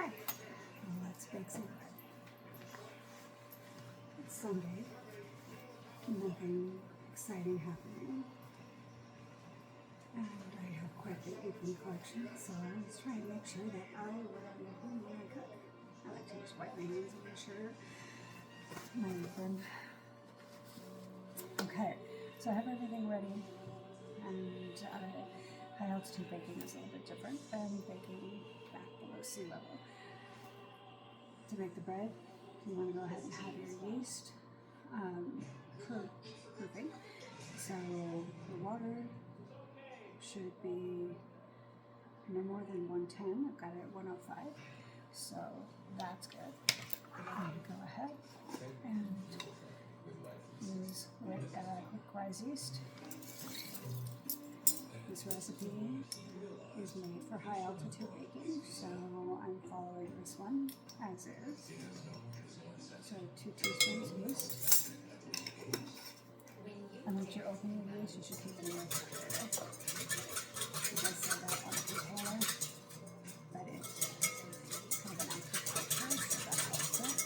Okay, well, let's bake some bread. It's Sunday, nothing exciting happening, and I have quite the apron collection, so I was trying to make sure that I wear an apron when I cook. I like to just wipe my hands and make sure my apron. Okay, so I have everything ready, and high altitude baking is a little bit different than baking back below sea level. To make the bread, you want to go ahead and have your yeast proofing. So the water should be no more than 110. I've got it at 105, so that's good. I'm going to go ahead and use quick rise yeast. This recipe is made for high altitude baking, so I'm following this one as is. So 2 teaspoons yeast. And once you're opening your yeast, you should keep it in the refrigerator. It does say that on the container, but it's kind of an active culture, so that helps it.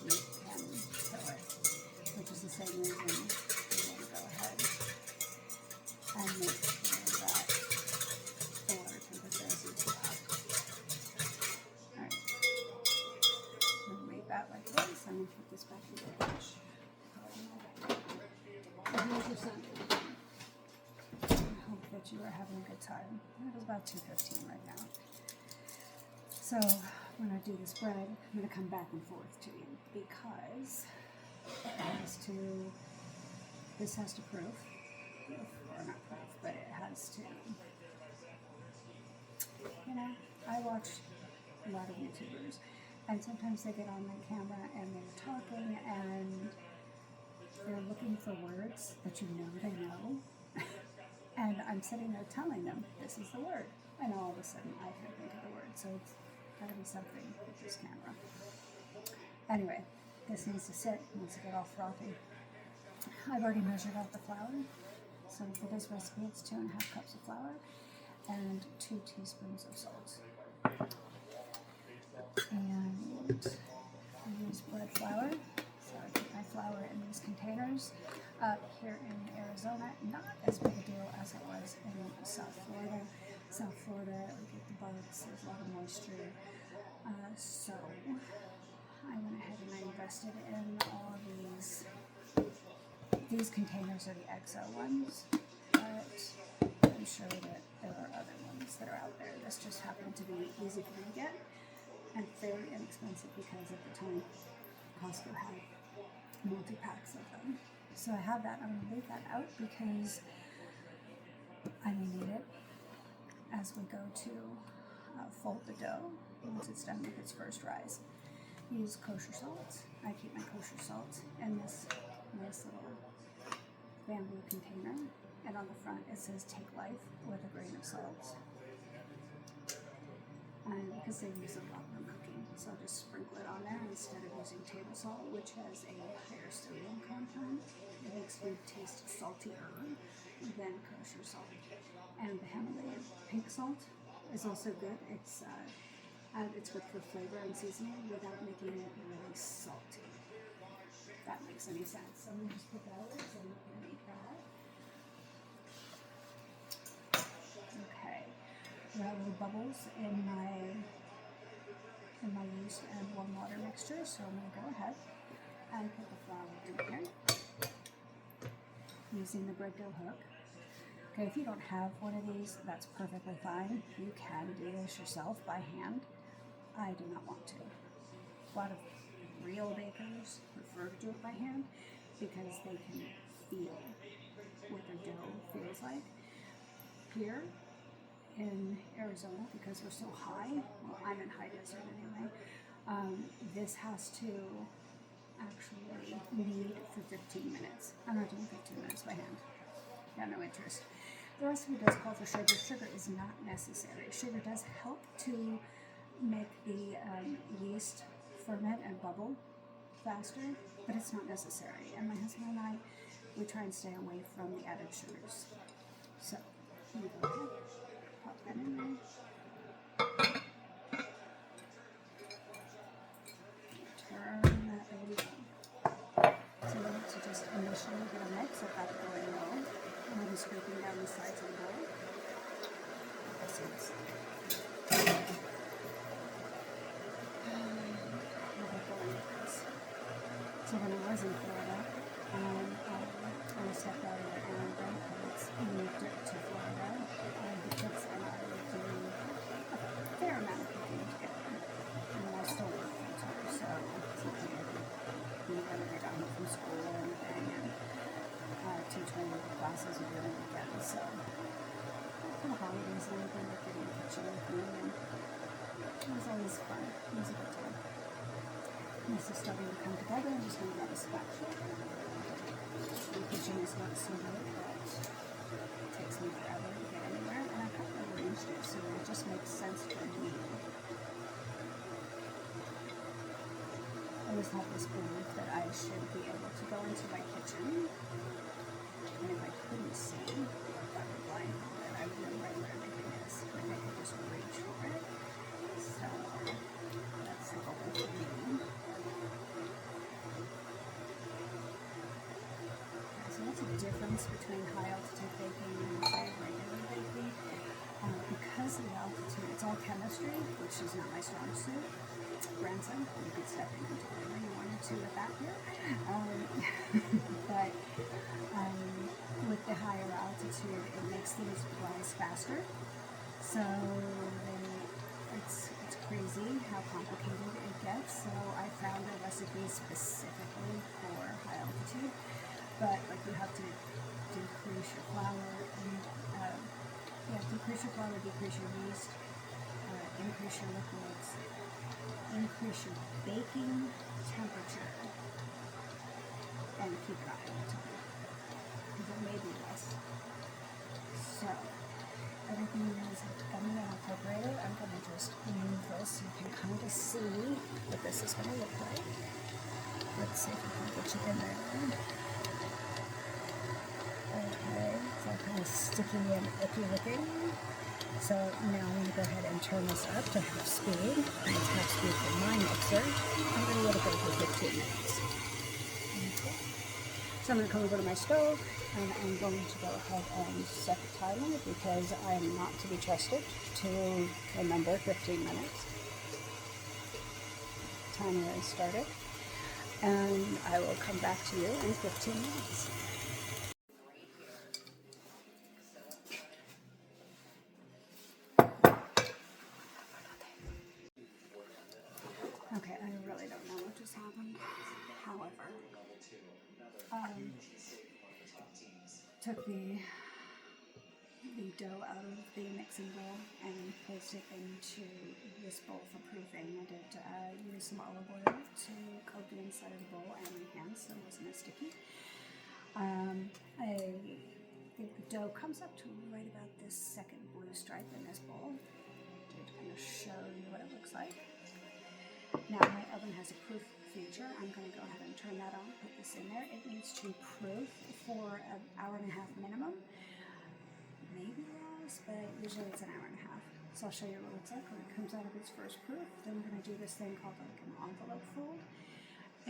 You can kill it, which is the same reason you want to go ahead and make sure that the water temperature isn't too hot. Alright, I'm going to leave that like this. I'm going to put this back in the fridge. Here's your Sunday. I hope that you are having a good time. It is about 2:15 right now. So when I do this bread, I'm going to come back and forth to you because this has to proof, or not proof, but it has to, I watch a lot of YouTubers, and sometimes they get on their camera and they're talking and they're looking for words that you know they know, and I'm sitting there telling them this is the word, and all of a sudden I can't think of the word, so it's got to be something with this camera. Anyway, this needs to sit, needs to get all frothy. I've already measured out the flour, so for this recipe it's 2.5 cups of flour and 2 teaspoons of salt. And I use bread flour. So I put my flour in these containers. Here in Arizona, not as big a deal as it was in South Florida. South Florida, we get the bugs, there's a lot of moisture. So I went ahead and I invested in all of these. These containers are the XO ones, but I'm sure that there are other ones that are out there. This just happened to be easy for me to get and fairly inexpensive because at the time Costco had multi-packs of them. So I have that. I'm going to leave that out because I may need it as we go to fold the dough once it's done with its first rise. Use kosher salt. I keep my kosher salt in this nice little bamboo container, and on the front it says "Take life with a grain of salt." And because they use a lot when cooking, so I'll just sprinkle it on there instead of using table salt, which has a higher sodium content. It makes food taste saltier than kosher salt. And the Himalayan pink salt is also good. It's good for flavor and seasoning without making it really salty. If that makes any sense. So I'm gonna just put that away so I'm not gonna eat that. Okay. I have little bubbles in my yeast and warm water mixture, so I'm going to go ahead and put the flour in here using the bread dough hook. Okay, if you don't have one of these, that's perfectly fine. You can do this yourself by hand. I do not want to. A lot of real bakers prefer to do it by hand because they can feel what their dough feels like. Here in Arizona, because we're so high, well, I'm in high desert anyway, this has to actually knead for 15 minutes. I'm not doing 15 minutes by hand. Got no interest. The recipe does call for sugar. Sugar is not necessary. Sugar does help to make the yeast ferment and bubble faster, but it's not necessary. And my husband and I, we try and stay away from the added sugars. So, I'm going to go ahead, pop that in there. altitudes. So when I was in Florida, when I stepped out of the Aaron grandparents and moved to Florida, the kids and I were doing a fair amount of cooking together. And I still work full time, so sometimes we whenever I got home from school or anything, and teaching classes or doing weekends. So for the holidays and everything, I get in the kitchen with me, and it was always fun. It was a good time. This is starting to come together. I'm just going to grab a spatula. The kitchen is not so big that it takes me forever to get anywhere, and I kind of arranged it so it just makes sense for me. I always have this belief that I should be able to go into my kitchen, and if I couldn't see, I would blindfold it. I would know right where everything is. Like I could just reach for it. So that's the goal for me. What's the difference between high altitude baking and say regular baking? Because of the altitude, it's all chemistry, which is not my strong suit. Grandson, you could step in and do whatever you wanted to with that here. But with the higher altitude, it makes things rise faster. So it's crazy how complicated it gets. So I found a recipe specifically for high altitude. But like you have to decrease your flour, decrease your flour, decrease your yeast, increase your liquids, increase your baking temperature, and keep it up all the time. Because it may be less. So everything is coming out incorporated. I'm going to just move this so you can kind of see what this is going to look like. Let's see if we can get you in there. Okay, so kind of sticky and icky looking. So now I'm going to go ahead and turn this up to half speed. It's half speed for my mixer. I'm going to let it go for 15 minutes. Okay. So I'm going to come over to my stove and I'm going to go ahead and set the timer because I am not to be trusted to remember 15 minutes. Timer is started. And I will come back to you in 15 minutes. Okay, I really don't know what just happened. However, took the dough out of the mixing bowl and placed it into this bowl for proofing. I did use some olive oil to coat the inside of the bowl and my hands so it wasn't as sticky. The dough comes up to right about this second blue stripe in this bowl to kind of show you what it looks like. Now my oven has a proof feature. I'm going to go ahead and turn that on, put this in there. It needs to proof for an hour and a half minimum. Maybe less, but usually it's an hour and a half. So I'll show you what it looks like when it comes out of its first proof. Then we're going to do this thing called like an envelope fold.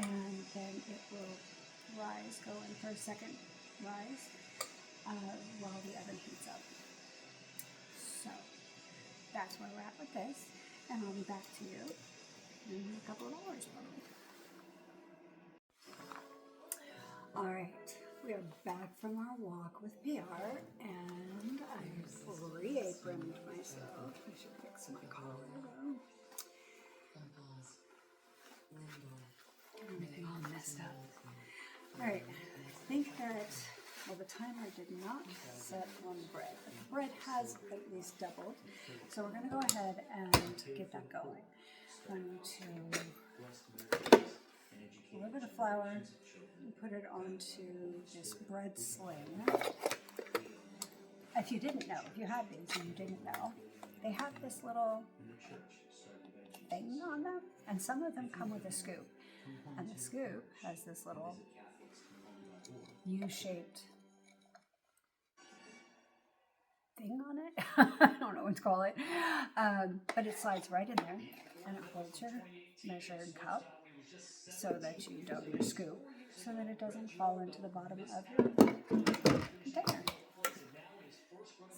And then it will rise, go in for a second rise while the oven heats up. So that's where we're at with this. And I'll be back to you in a couple of hours probably. Alright, we are back from our walk with PR and I've re-aproned myself. I should fix my collar though. Everything all messed up. Alright, I think that, well, the timer did not set on the bread, but the bread has at least doubled. So we're going to go ahead and get that going. I'm going to deliver the flour and put it onto this bread sling. If you didn't know, if you had these and you didn't know, they have this little thing on them, and some of them come with a scoop. And the scoop has this little U-shaped thing on it. I don't know what to call it. But it slides right in there and it holds your measuring cup so that you don't your scoop, so that it doesn't fall into the bottom of your container.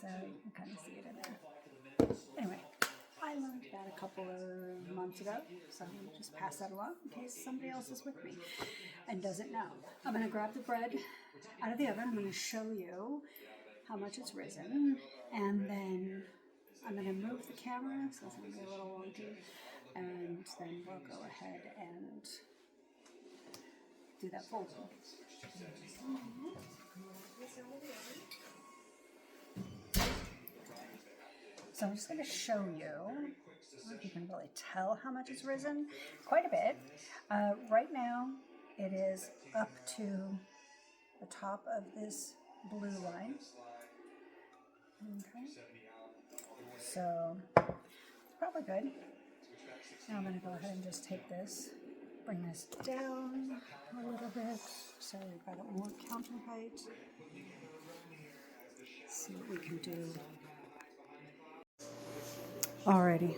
So you can kind of see it in there. Anyway, I learned that a couple of months ago, so I'm going to just pass that along in case somebody else is with me and doesn't know. I'm going to grab the bread out of the oven. I'm going to show you how much it's risen, and then I'm going to move the camera, so it's going to be a little wonky, and then we'll go ahead and do that folding. So I'm just going to show you, I don't know if you can really tell how much it's risen, quite a bit. Right now it is up to the top of this blue line. Okay, so probably good. Now I'm going to go ahead and just take this, bring this down a little bit so we've got it more counter height. See what we can do. Alrighty,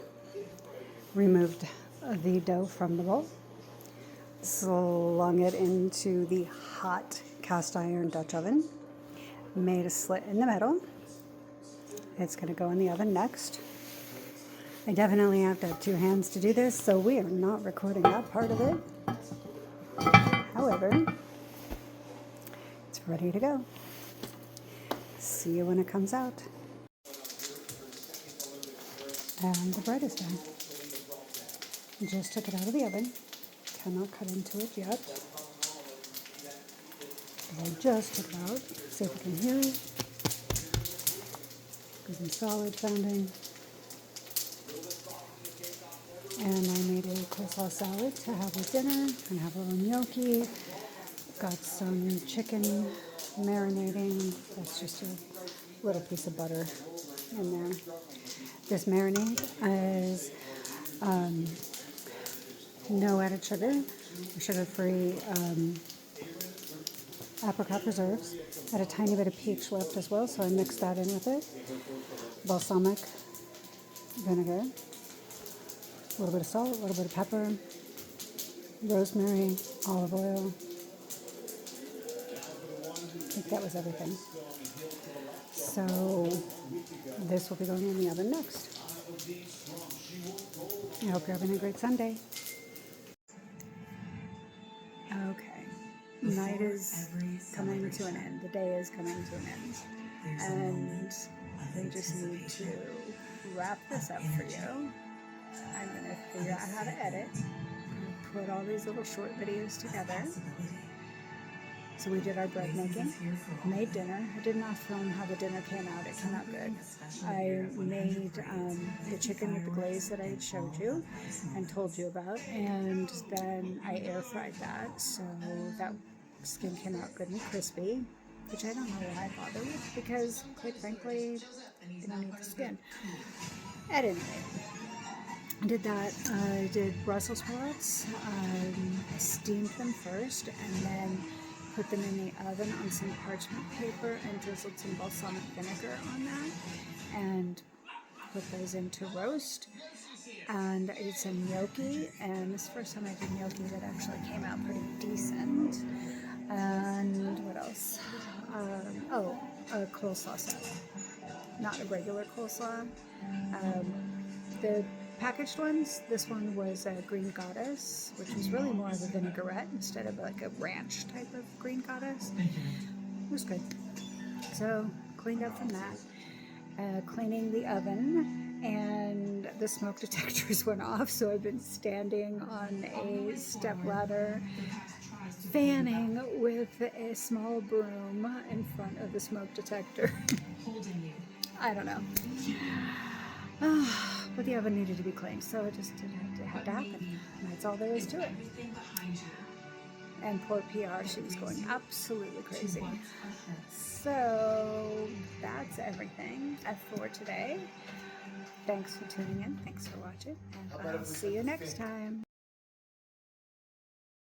removed the dough from the bowl, slung it into the hot cast iron Dutch oven, made a slit in the middle. It's going to go in the oven next. I definitely have to have two hands to do this, so we are not recording that part of it. However, it's ready to go. See you when it comes out. And the bread is done. Just took it out of the oven. Cannot cut into it yet. I just took it out. See if you can hear it. Good and solid sounding. And I made a coleslaw salad to have with dinner. And have a little gnocchi. Got some chicken marinating. That's just a little piece of butter in there. This marinade is no added sugar, sugar-free apricot preserves. Had a tiny bit of peach left as well, so I mixed that in with it. Balsamic vinegar, a little bit of salt, a little bit of pepper, rosemary, olive oil. I think that was everything. So this will be going in the oven next. I hope you're having a great Sunday. Okay, night is coming to an end. The day is coming to an end. And we just need to wrap this up for you. I'm going to figure out how to edit, put all these little short videos together. So we did our bread making, made dinner. I did not film how the dinner came out. It came out good. I made the chicken with the glaze that I had showed you and told you about, and then I air fried that, so that skin came out good and crispy, which I don't know why I bother with, because quite frankly, you don't need the skin. At any rate, I did that. I did Brussels sprouts. I steamed them first, and then put them in the oven on some parchment paper and drizzled some balsamic vinegar on that and put those in to roast. And I did some gnocchi, and this is the first time I did gnocchi that actually came out pretty decent. And what else? A coleslaw salad. Not a regular coleslaw. The packaged ones, this one was a green goddess, which was really more of a vinaigrette instead of like a ranch type of green goddess. It was good. So cleaned up from that, cleaning the oven, and the smoke detectors went off, so I've been standing on a step ladder fanning with a small broom in front of the smoke detector. I don't know. But the oven needed to be cleaned, so it just had to happen. And that's all there is to it. And poor PR, she was going absolutely crazy. So that's everything for today. Thanks for tuning in. Thanks for watching. And I'll see you next time.